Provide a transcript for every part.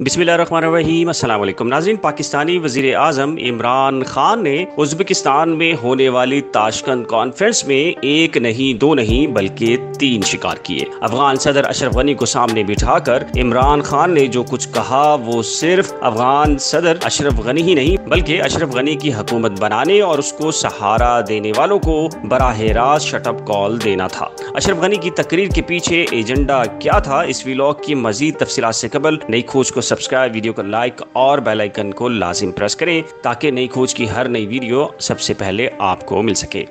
बिस्मिल्लाहिर्रहमानिर्रहीम। अस्सलाम वालेकुम नाज़रीन। पाकिस्तानी वज़ीर आज़म इमरान खान ने उज़्बेकिस्तान में होने वाली ताशकंद कॉन्फ्रेंस में एक नहीं दो नहीं बल्कि 3 शिकार किए। अफगान सदर अशरफ गनी को सामने बिठाकर इमरान खान ने जो कुछ कहा वो सिर्फ अफगान सदर अशरफ गनी ही नहीं बल्कि अशरफ गनी की हुकूमत बनाने और उसको सहारा देने वालों को बराह रास्त शटअप कॉल देना था। अशरफ गनी की तकरीर के पीछे एजेंडा क्या था, इस व्लॉग की मजीद तफसीलात से कबल नई खोज को सब्सक्राइब, वीडियो को लाइक और बेल आइकन को लाजिम प्रेस करें ताकि नई खोज की हर नई वीडियो सबसे पहले आपको मिल सके।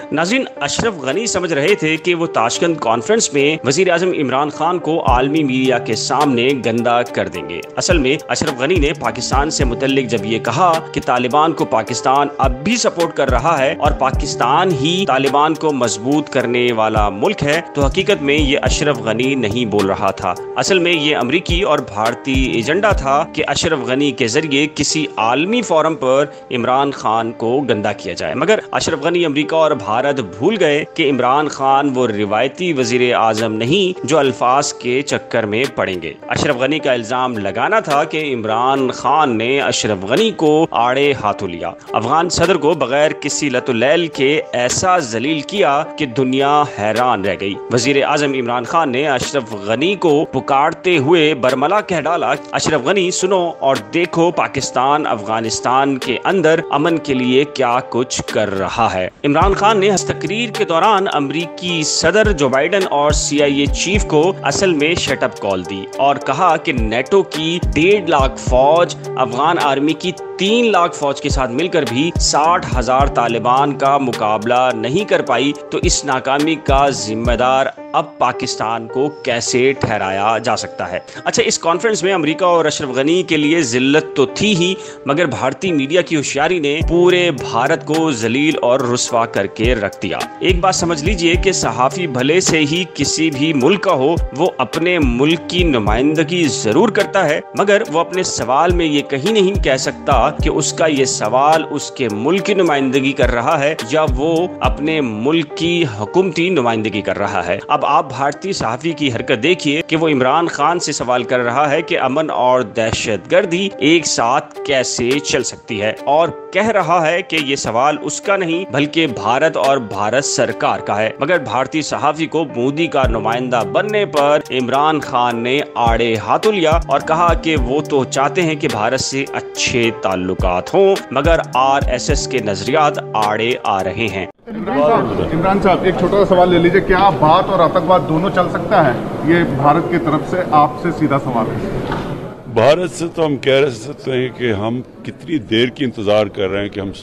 नाज़रीन, अशरफ गनी समझ रहे थे कि वो ताशकंद कॉन्फ्रेंस में वज़ीर आज़म इमरान खान को आलमी मीडिया के सामने गंदा कर देंगे। असल में अशरफ गनी ने पाकिस्तान से मुतल्लिक जब ये कहा कि तालिबान को पाकिस्तान अब भी सपोर्ट कर रहा है और पाकिस्तान ही तालिबान को मजबूत करने वाला मुल्क है, तो हकीकत में ये अशरफ गनी नहीं बोल रहा था। असल में ये अमरीकी और भारतीय एजेंडा था कि अशरफ गनी के जरिए किसी आलमी फोरम पर इमरान खान को गंदा किया जाए। मगर अशरफ गनी अमरीका और भारत भूल गए कि इमरान खान वो रिवायती वजीर आजम नहीं जो अल्फाज के चक्कर में पड़ेंगे। अशरफ गनी का इल्जाम लगाना था कि इमरान खान ने अशरफ गनी को आड़े हाथों लिया, अफगान सदर को बगैर किसी लतुलैल के ऐसा जलील किया कि दुनिया हैरान रह गई। वजीर आजम इमरान खान ने अशरफ गनी को पुकारते हुए बरमला कह डाला, अशरफ गनी सुनो और देखो पाकिस्तान अफगानिस्तान के अंदर अमन के लिए क्या कुछ कर रहा है। इमरान खान ने इस तकरीर के दौरान अमरीकी सदर जो बाइडन और CIA चीफ को असल में शटअप कॉल दी और कहा कि नेटो की 1.5 लाख फौज अफगान आर्मी की 3 लाख फौज के साथ मिलकर भी 60,000 तालिबान का मुकाबला नहीं कर पाई, तो इस नाकामी का जिम्मेदार अब पाकिस्तान को कैसे ठहराया जा सकता है। अच्छा, इस कॉन्फ्रेंस में अमेरिका और अशरफ गनी के लिए जिल्लत तो थी ही, मगर भारतीय मीडिया की होशियारी ने पूरे भारत को जलील और रुस्वा करके रख दिया। एक बात समझ लीजिए कि सहाफी भले से ही किसी भी मुल्क का हो, वो अपने मुल्क की नुमाइंदगी जरूर करता है, मगर वो अपने सवाल में ये कहीं नहीं कह सकता कि उसका ये सवाल उसके मुल्क की नुमाइंदगी कर रहा है या वो अपने मुल्क की हुकूमती नुमाइंदगी कर रहा है। अब आप भारतीय सहाफी की हरकत देखिए कि वो इमरान खान से सवाल कर रहा है कि अमन और दहशतगर्दी एक साथ कैसे चल सकती है, और कह रहा है कि ये सवाल उसका नहीं बल्कि भारत और भारत सरकार का है। मगर भारतीय सहाफी को मोदी का नुमाइंदा बनने पर इमरान खान ने आड़े हाथों लिया और कहा कि वो तो चाहते हैं कि भारत से अच्छे ताल्लुकात हों, मगर RSS के नजरियात आड़े आ रहे हैं। इमरान साहब, एक छोटा सा सवाल ले लीजिए, क्या बात और आतंकवाद दोनों चल सकता है? ये भारत की तरफ से आपसे सीधा सवाल है। भारत से तो हम कह सकते हैं कि हम कितनी देर की इंतज़ार कर रहे हैं कि हम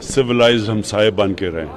सिविलाइज्ड हमसाये बन के रहें,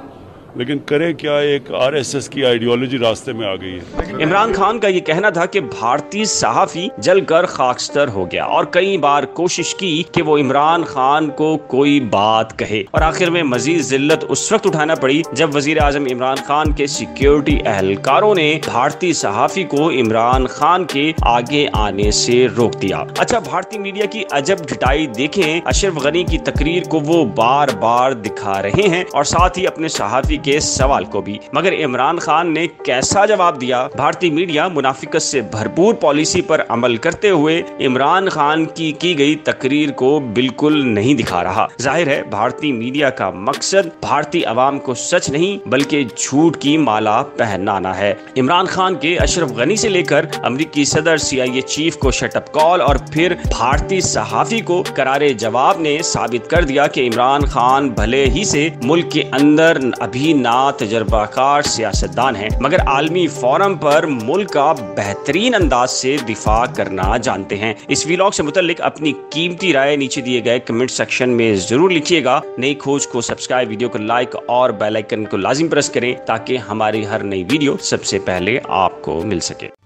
लेकिन करें क्या, एक RSS की आइडियोलॉजी रास्ते में आ गई है। इमरान खान का ये कहना था कि भारतीय सहाफी जलकर खाकस्तर हो गया और कई बार कोशिश की कि वो इमरान खान को कोई बात कहे, और आखिर में मजीद जिल्लत उस वक्त उठाना पड़ी जब वजीर आजम इमरान खान के सिक्योरिटी एहलकारों ने भारतीय सहाफी को इमरान खान के आगे आने से रोक दिया। अच्छा, भारतीय मीडिया की अजब ढिठाई देखें, अशरफ गनी की तकरीर को वो बार बार दिखा रहे हैं और साथ ही अपने सहाफी के सवाल को भी, मगर इमरान खान ने कैसा जवाब दिया। भारतीय मीडिया मुनाफिकत से भरपूर पॉलिसी पर अमल करते हुए इमरान खान की गई तकरीर को बिल्कुल नहीं दिखा रहा। जाहिर है भारतीय मीडिया का मकसद भारतीय अवाम को सच नहीं बल्कि झूठ की माला पहनाना है। इमरान खान के अशरफ गनी से लेकर अमरीकी सदर CIA चीफ को शटअप कॉल और फिर भारतीय सहाफी को करारे जवाब ने साबित कर दिया कि इमरान खान भले ही से मुल्क के अंदर अभी ना तजर्बाकार सियासतदान है, मगर आलमी फोरम पर मुल्क का बेहतरीन अंदाज से दिफा करना जानते हैं। इस व्लॉग से मुतल्लिक अपनी कीमती राय नीचे दिए गए कमेंट सेक्शन में जरूर लिखिएगा। नई खोज को सब्सक्राइब, वीडियो को लाइक और बेल आइकन को लाजिम प्रेस करें ताकि हमारी हर नई वीडियो सबसे पहले आपको मिल सके।